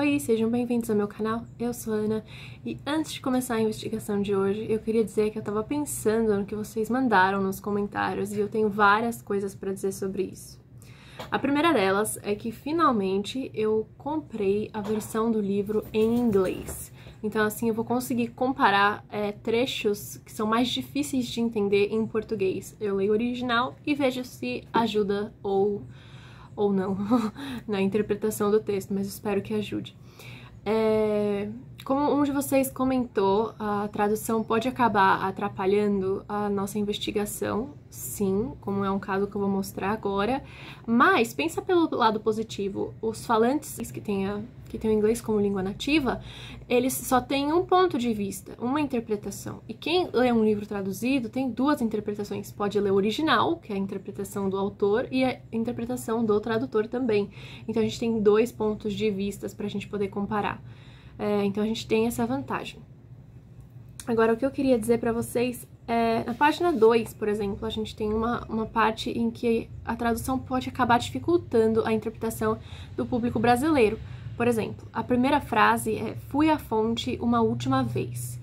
Oi, sejam bem-vindos ao meu canal, eu sou a Ana, e antes de começar a investigação de hoje, eu queria dizer que eu tava pensando no que vocês mandaram nos comentários e eu tenho várias coisas pra dizer sobre isso. A primeira delas é que finalmente eu comprei a versão do livro em inglês. Então assim eu vou conseguir comparar trechos que são mais difíceis de entender em português. Eu leio o original e vejo se ajuda ou não na interpretação do texto, mas espero que ajude. Como um de vocês comentou, a tradução pode acabar atrapalhando a nossa investigação, sim, como é um caso que eu vou mostrar agora, mas pensa pelo lado positivo, os falantes que têm o inglês como língua nativa, eles só têm um ponto de vista, uma interpretação, e quem lê um livro traduzido tem duas interpretações, pode ler o original, que é a interpretação do autor, e a interpretação do tradutor também, então a gente tem dois pontos de vista para a gente poder comparar. Então a gente tem essa vantagem. Agora, o que eu queria dizer pra vocês é, na página 2, por exemplo, a gente tem uma parte em que a tradução pode acabar dificultando a interpretação do público brasileiro. Por exemplo, a primeira frase é "fui à fonte uma última vez".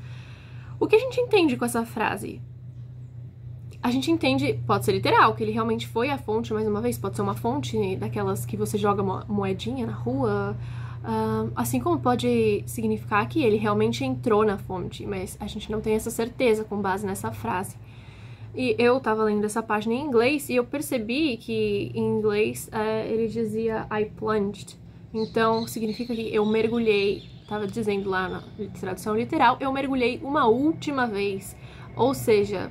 O que a gente entende com essa frase? A gente entende, pode ser literal, que ele realmente foi à fonte mais uma vez, pode ser uma fonte daquelas que você joga moedinha na rua, assim como pode significar que ele realmente entrou na fonte, mas a gente não tem essa certeza com base nessa frase. E eu tava lendo essa página em inglês e eu percebi que em inglês ele dizia I plunged, então significa que eu mergulhei, tava dizendo lá na tradução literal, eu mergulhei uma última vez, ou seja,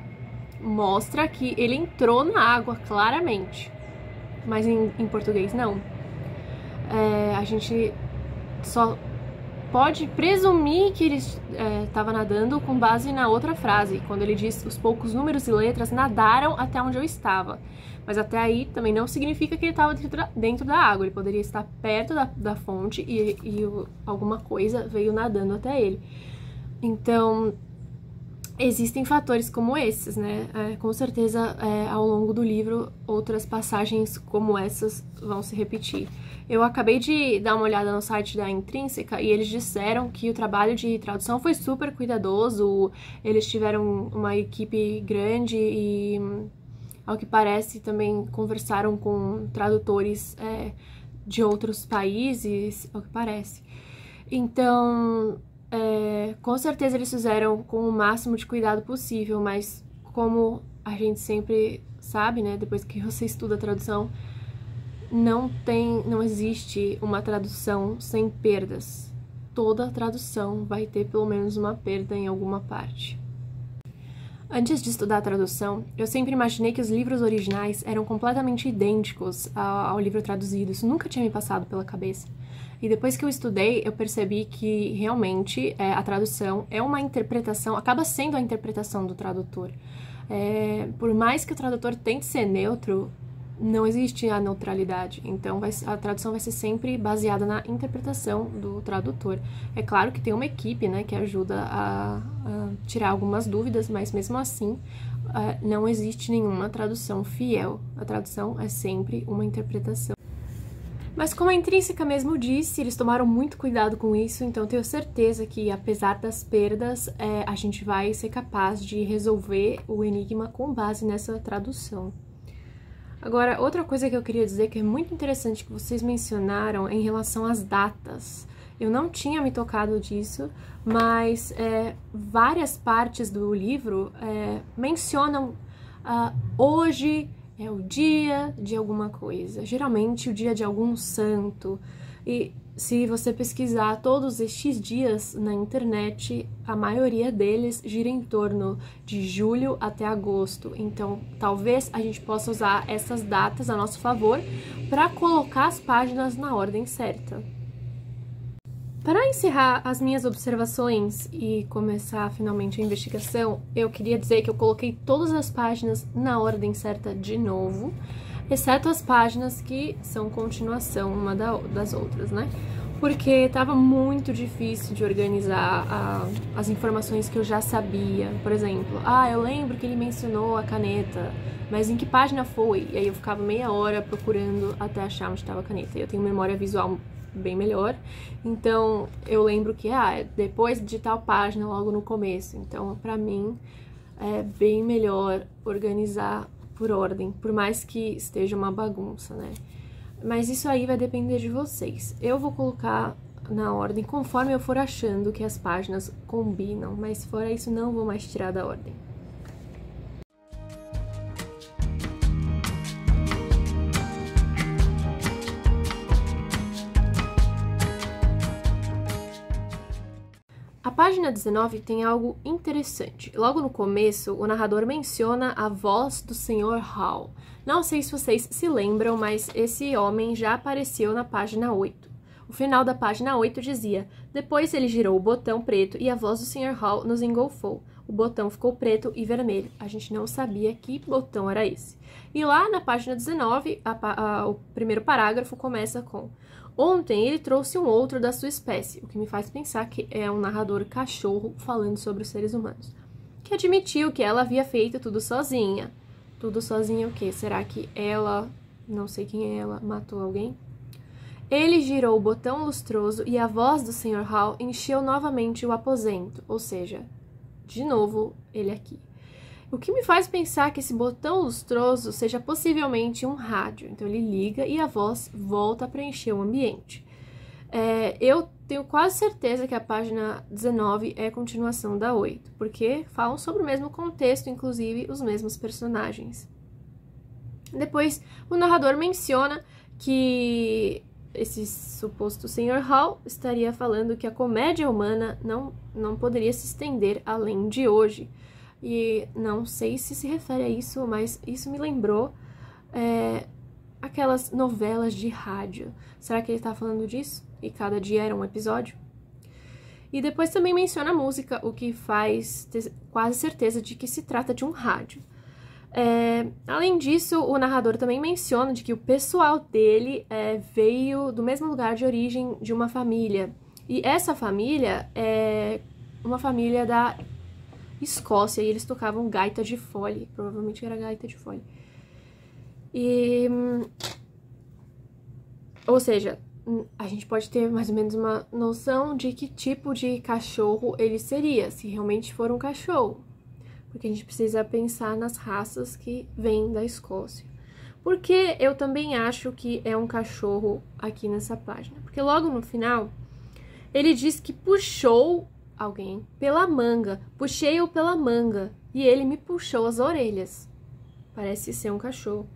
mostra que ele entrou na água claramente, mas em português não. A gente só pode presumir que ele estava nadando com base na outra frase, quando ele diz os poucos números e letras nadaram até onde eu estava. Mas até aí também não significa que ele estava dentro da água, ele poderia estar perto da fonte e alguma coisa veio nadando até ele. Então, existem fatores como esses, né? Com certeza, ao longo do livro, outras passagens como essas vão se repetir. Eu acabei de dar uma olhada no site da Intrínseca e eles disseram que o trabalho de tradução foi super cuidadoso, eles tiveram uma equipe grande e, ao que parece, também conversaram com tradutores de outros países, ao que parece. Então, com certeza eles fizeram com o máximo de cuidado possível, mas como a gente sempre sabe, né, depois que você estuda a tradução, não existe uma tradução sem perdas. Toda tradução vai ter pelo menos uma perda em alguma parte. Antes de estudar a tradução, eu sempre imaginei que os livros originais eram completamente idênticos ao livro traduzido. Isso nunca tinha me passado pela cabeça. E depois que eu estudei, eu percebi que realmente a tradução é uma interpretação, acaba sendo a interpretação do tradutor. Por mais que o tradutor tente ser neutro, não existe a neutralidade, então a tradução vai ser sempre baseada na interpretação do tradutor. É claro que tem uma equipe, né, que ajuda a tirar algumas dúvidas, mas mesmo assim não existe nenhuma tradução fiel. A tradução é sempre uma interpretação. Mas como a Intrínseca mesmo disse, eles tomaram muito cuidado com isso, então eu tenho certeza que, apesar das perdas, a gente vai ser capaz de resolver o enigma com base nessa tradução. Agora, outra coisa que eu queria dizer que é muito interessante que vocês mencionaram em relação às datas. Eu não tinha me tocado disso, mas várias partes do livro mencionam hoje é o dia de alguma coisa, geralmente o dia de algum santo. E se você pesquisar todos estes dias na internet, a maioria deles gira em torno de julho até agosto. Então, talvez a gente possa usar essas datas a nosso favor para colocar as páginas na ordem certa. Para encerrar as minhas observações e começar finalmente a investigação, eu queria dizer que eu coloquei todas as páginas na ordem certa de novo, exceto as páginas que são continuação uma das outras, né? Porque estava muito difícil de organizar as informações que eu já sabia. Por exemplo, eu lembro que ele mencionou a caneta, mas em que página foi? E aí eu ficava meia hora procurando até achar onde estava a caneta. Eu tenho memória visual bem melhor. Então, eu lembro que, depois de tal página, logo no começo. Então, pra mim, é bem melhor organizar por ordem, por mais que esteja uma bagunça, né? Mas isso aí vai depender de vocês. Eu vou colocar na ordem conforme eu for achando que as páginas combinam, mas fora isso, não vou mais tirar da ordem. A página 19 tem algo interessante. Logo no começo, o narrador menciona a voz do Sr. Hall. Não sei se vocês se lembram, mas esse homem já apareceu na página 8. O final da página 8 dizia: depois ele girou o botão preto e a voz do Sr. Hall nos engolfou. O botão ficou preto e vermelho. A gente não sabia que botão era esse. E lá na página 19, o primeiro parágrafo começa com: ontem ele trouxe um outro da sua espécie, o que me faz pensar que é um narrador cachorro falando sobre os seres humanos, que admitiu que ela havia feito tudo sozinha. Tudo sozinha o quê? Será que ela, não sei quem é ela, matou alguém? Ele girou o botão lustroso e a voz do Sr. Hall encheu novamente o aposento, ou seja, de novo, ele aqui. O que me faz pensar que esse botão lustroso seja possivelmente um rádio. Então ele liga e a voz volta a preencher o ambiente. Eu tenho quase certeza que a página 19 é a continuação da 8, porque falam sobre o mesmo contexto, inclusive os mesmos personagens. Depois, o narrador menciona que esse suposto Sr. Hall estaria falando que a comédia humana não poderia se estender além de hoje. E não sei se refere a isso, mas isso me lembrou aquelas novelas de rádio. Será que ele tá falando disso? E cada dia era um episódio? E depois também menciona a música, o que faz ter quase certeza de que se trata de um rádio. Além disso, o narrador também menciona de que o pessoal dele veio do mesmo lugar de origem de uma família. E essa família é uma família da Escócia, e eles tocavam gaita de fole, provavelmente era gaita de fole. Ou seja, a gente pode ter mais ou menos uma noção de que tipo de cachorro ele seria, se realmente for um cachorro. Porque a gente precisa pensar nas raças que vêm da Escócia. Porque eu também acho que é um cachorro aqui nessa página. Porque logo no final, ele diz que puxou alguém pela manga, puxei-o pela manga e ele me puxou as orelhas. Parece ser um cachorro.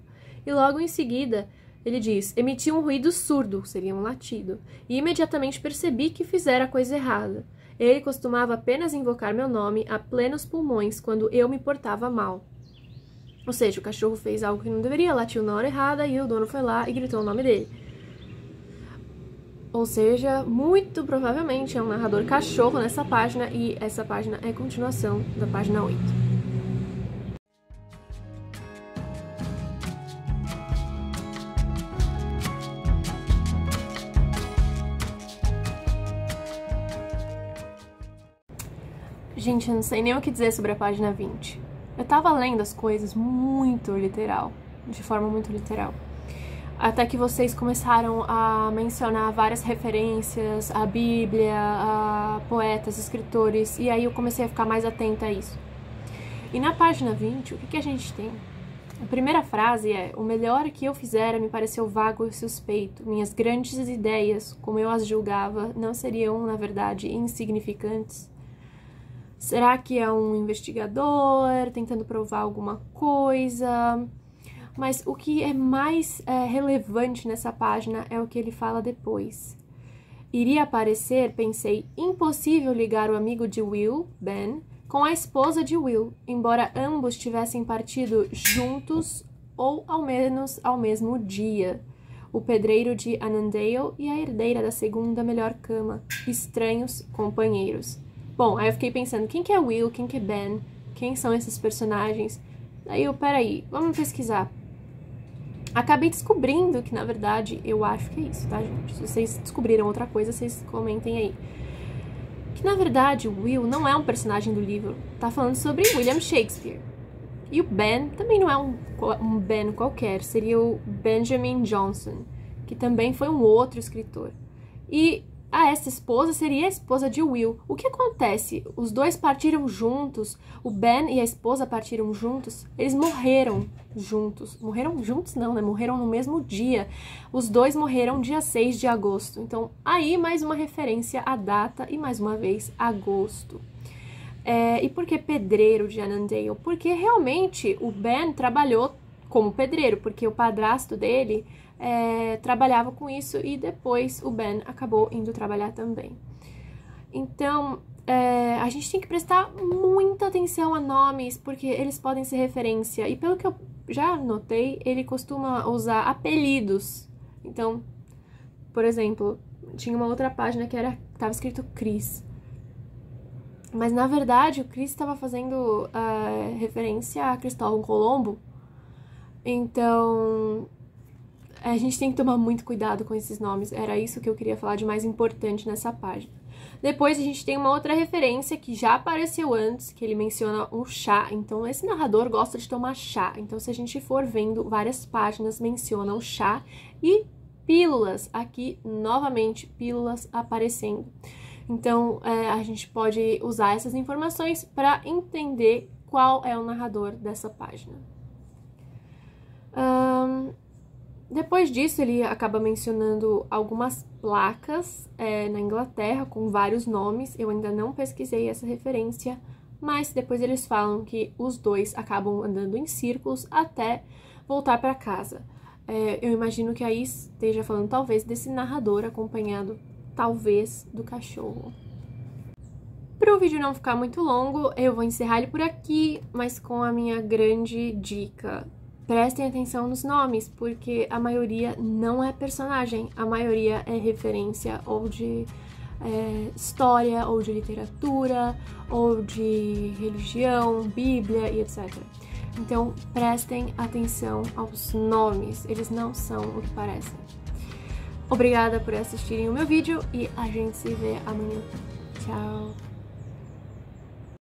E logo em seguida, ele diz: emiti um ruído surdo, seria um latido, e imediatamente percebi que fizera a coisa errada. Ele costumava apenas invocar meu nome a plenos pulmões quando eu me portava mal. Ou seja, o cachorro fez algo que não deveria, latiu na hora errada e o dono foi lá e gritou o nome dele. Ou seja, muito provavelmente é um narrador cachorro nessa página, e essa página é a continuação da página 8. Gente, eu não sei nem o que dizer sobre a página 20. Eu tava lendo as coisas muito literal, de forma muito literal. Até que vocês começaram a mencionar várias referências à Bíblia, a poetas, escritores, e aí eu comecei a ficar mais atenta a isso. E na página 20, o que a gente tem? A primeira frase é: o melhor que eu fizera me pareceu vago e suspeito. Minhas grandes ideias, como eu as julgava, não seriam, na verdade, insignificantes. Será que é um investigador tentando provar alguma coisa? Mas o que é mais relevante nessa página é o que ele fala depois. Iria parecer, pensei, impossível ligar o amigo de Will, Ben, com a esposa de Will, embora ambos tivessem partido juntos ou ao menos ao mesmo dia. O pedreiro de Annandale e a herdeira da segunda melhor cama, estranhos companheiros. Bom, aí eu fiquei pensando, quem que é Will, quem que é Ben, quem são esses personagens? Daí peraí, vamos pesquisar. Acabei descobrindo que, na verdade, eu acho que é isso, tá, gente? Se vocês descobriram outra coisa, vocês comentem aí. Que, na verdade, o Will não é um personagem do livro, tá falando sobre William Shakespeare. E o Ben também não é um Ben qualquer, seria o Benjamin Johnson, que também foi um outro escritor. E essa esposa seria a esposa de Will. O que acontece? Os dois partiram juntos, o Ben e a esposa partiram juntos, eles morreram juntos. Morreram juntos não, né? Morreram no mesmo dia. Os dois morreram dia 6 de agosto. Então, aí mais uma referência à data e mais uma vez, agosto. E por que pedreiro de Annandale? Porque realmente o Ben trabalhou como pedreiro, porque o padrasto dele trabalhava com isso e depois o Ben acabou indo trabalhar também. Então, a gente tem que prestar muita atenção a nomes, porque eles podem ser referência. E pelo que eu já notei, ele costuma usar apelidos. Então, por exemplo, tinha uma outra página que estava escrito Chris. Mas, na verdade, o Chris estava fazendo referência a Cristóvão Colombo. Então, a gente tem que tomar muito cuidado com esses nomes. Era isso que eu queria falar de mais importante nessa página. Depois, a gente tem uma outra referência que já apareceu antes, que ele menciona um chá. Então, esse narrador gosta de tomar chá. Então, se a gente for vendo, várias páginas mencionam chá e pílulas. Aqui, novamente, pílulas aparecendo. Então, a gente pode usar essas informações para entender qual é o narrador dessa página. Depois disso, ele acaba mencionando algumas placas na Inglaterra com vários nomes. Eu ainda não pesquisei essa referência, mas depois eles falam que os dois acabam andando em círculos até voltar para casa. Eu imagino que aí esteja falando talvez desse narrador acompanhado talvez do cachorro. Para o vídeo não ficar muito longo, eu vou encerrar ele por aqui, mas com a minha grande dica. Prestem atenção nos nomes, porque a maioria não é personagem, a maioria é referência ou de história, ou de literatura, ou de religião, Bíblia e etc. Então, prestem atenção aos nomes, eles não são o que parecem. Obrigada por assistirem o meu vídeo e a gente se vê amanhã. Tchau!